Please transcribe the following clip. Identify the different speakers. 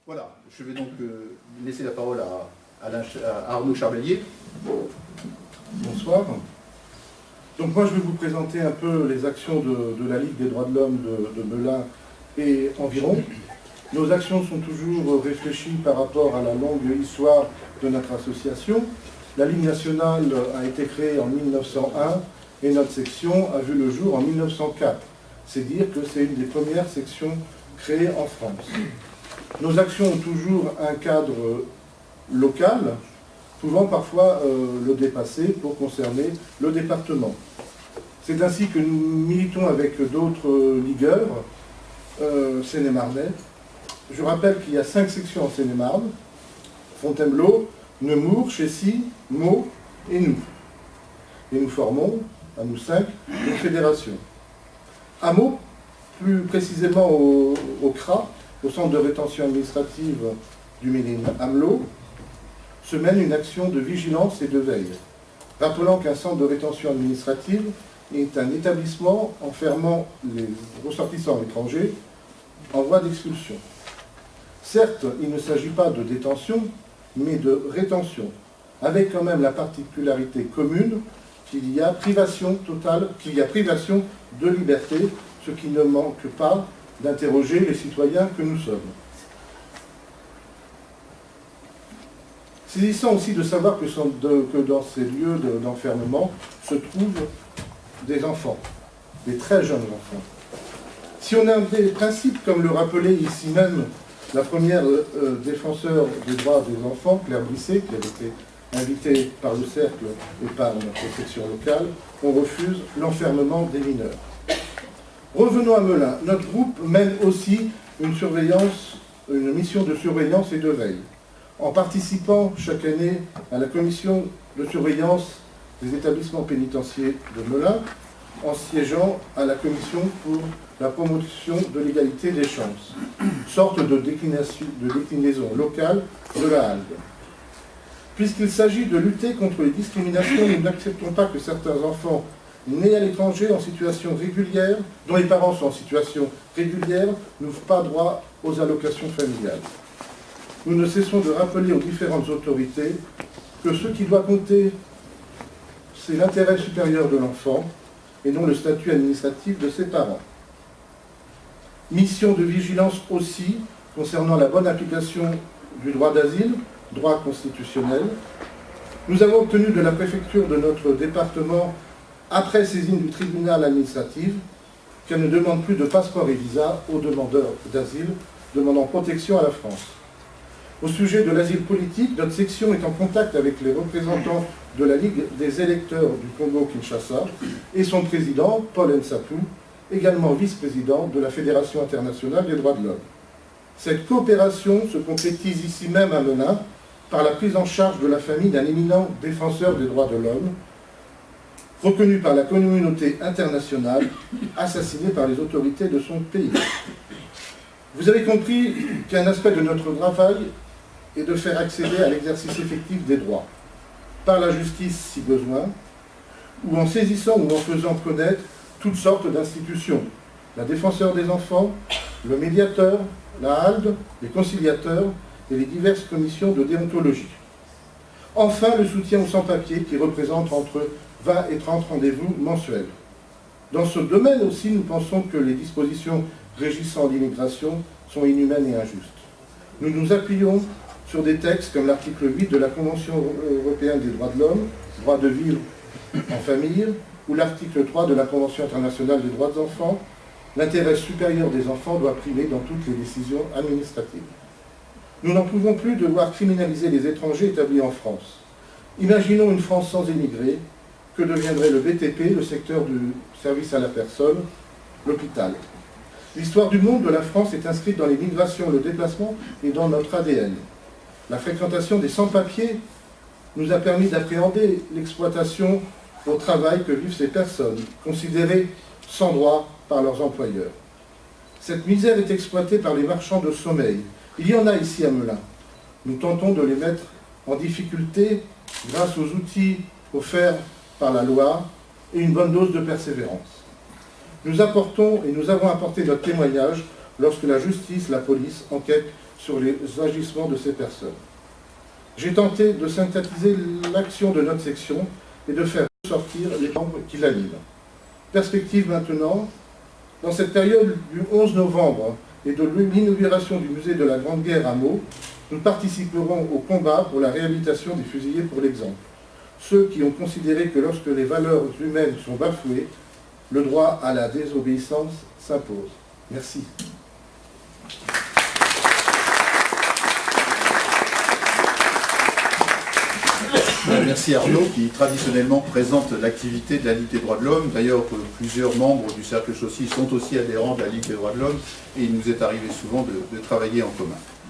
Speaker 1: Voilà, je vais donc laisser la parole à Arnaud Charbellier.
Speaker 2: Bonsoir. Donc moi je vais vous présenter un peu les actions de la Ligue des droits de l'homme de Melun et environ. Nos actions sont toujours réfléchies par rapport à la longue histoire de notre association. La Ligue nationale a été créée en 1901 et notre section a vu le jour en 1904. C'est dire que c'est une des premières sections créées en France. Nos actions ont toujours un cadre local, pouvant parfois le dépasser pour concerner le département. C'est ainsi que nous militons avec d'autres ligueurs seine-et-marnais. Je rappelle qu'il y a 5 sections en Seine-et-Marne: Fontainebleau, Nemours, Chessy, Meaux et nous. Et nous formons, à nous 5, une fédération. À Meaux, plus précisément au CRA, au centre de rétention administrative du Ménil-Amelot, se mène une action de vigilance et de veille. Rappelant qu'un centre de rétention administrative est un établissement enfermant les ressortissants étrangers en voie d'expulsion. Certes, il ne s'agit pas de détention, mais de rétention, avec quand même la particularité commune qu'il y a privation totale, qu'il y a privation de liberté, ce qui ne manque pas d'interroger les citoyens que nous sommes. Saisissant aussi de savoir que dans ces lieux d'enfermement se trouvent des enfants, des très jeunes enfants. Si on a des principes, comme le rappelait ici même la première défenseur des droits des enfants, Claire Brisset, qui avait été invitée par le Cercle et par notre section locale, on refuse l'enfermement des mineurs. Revenons à Melun. Notre groupe mène aussi une mission de surveillance et de veille, en participant chaque année à la commission de surveillance des établissements pénitentiaires de Melun, en siégeant à la commission pour la promotion de l'égalité des chances, sorte de déclinaison locale de la HALG. Puisqu'il s'agit de lutter contre les discriminations, nous n'acceptons pas que certains enfants nés à l'étranger en situation régulière, dont les parents sont en situation régulière, n'ouvrent pas droit aux allocations familiales. Nous ne cessons de rappeler aux différentes autorités que ce qui doit compter, c'est l'intérêt supérieur de l'enfant et non le statut administratif de ses parents. Mission de vigilance aussi concernant la bonne application du droit d'asile, droit constitutionnel. Nous avons obtenu de la préfecture de notre département, après saisine du tribunal administratif, qu'elle ne demande plus de passeport et visa aux demandeurs d'asile demandant protection à la France. Au sujet de l'asile politique, notre section est en contact avec les représentants de la Ligue des électeurs du Congo-Kinshasa et son président, Paul Nsapou, également vice-président de la Fédération internationale des droits de l'homme. Cette coopération se concrétise ici même à Melun par la prise en charge de la famille d'un éminent défenseur des droits de l'homme, reconnu par la communauté internationale, assassiné par les autorités de son pays. Vous avez compris qu'un aspect de notre travail est de faire accéder à l'exercice effectif des droits, par la justice si besoin, ou en saisissant ou en faisant connaître toutes sortes d'institutions, la défenseur des enfants, le médiateur, la HALD, les conciliateurs et les diverses commissions de déontologie. Enfin, le soutien aux sans-papiers qui représente entre 20 et 30 rendez-vous mensuels. Dans ce domaine aussi, nous pensons que les dispositions régissant l'immigration sont inhumaines et injustes. Nous nous appuyons sur des textes comme l'article 8 de la Convention européenne des droits de l'homme, droit de vivre en famille, ou l'article 3 de la Convention internationale des droits des enfants. L'intérêt supérieur des enfants doit primer dans toutes les décisions administratives. Nous n'en pouvons plus de voir criminaliser les étrangers établis en France. Imaginons une France sans émigrés. Que deviendrait le BTP, le secteur du service à la personne, l'hôpital? L'histoire du monde de la France est inscrite dans les migrations, le déplacement et dans notre ADN. La fréquentation des sans-papiers nous a permis d'appréhender l'exploitation au travail que vivent ces personnes, considérées sans droit par leurs employeurs. Cette misère est exploitée par les marchands de sommeil. Il y en a ici à Melun. Nous tentons de les mettre en difficulté grâce aux outils offerts par la loi et une bonne dose de persévérance. Nous avons apporté notre témoignage lorsque la justice, la police enquêtent sur les agissements de ces personnes. J'ai tenté de synthétiser l'action de notre section et de faire sortir les membres qui l'animent. Perspective maintenant, dans cette période du 11 novembre et de l'inauguration du musée de la Grande Guerre à Meaux, nous participerons au combat pour la réhabilitation des fusillés pour l'exemple. Ceux qui ont considéré que lorsque les valeurs humaines sont bafouées, le droit à la désobéissance s'impose. Merci.
Speaker 1: Merci Arnaud, qui traditionnellement présente l'activité de la Ligue des droits de l'homme. D'ailleurs, plusieurs membres du Cercle Chaussy sont aussi adhérents de la Ligue des droits de l'homme et il nous est arrivé souvent de travailler en commun.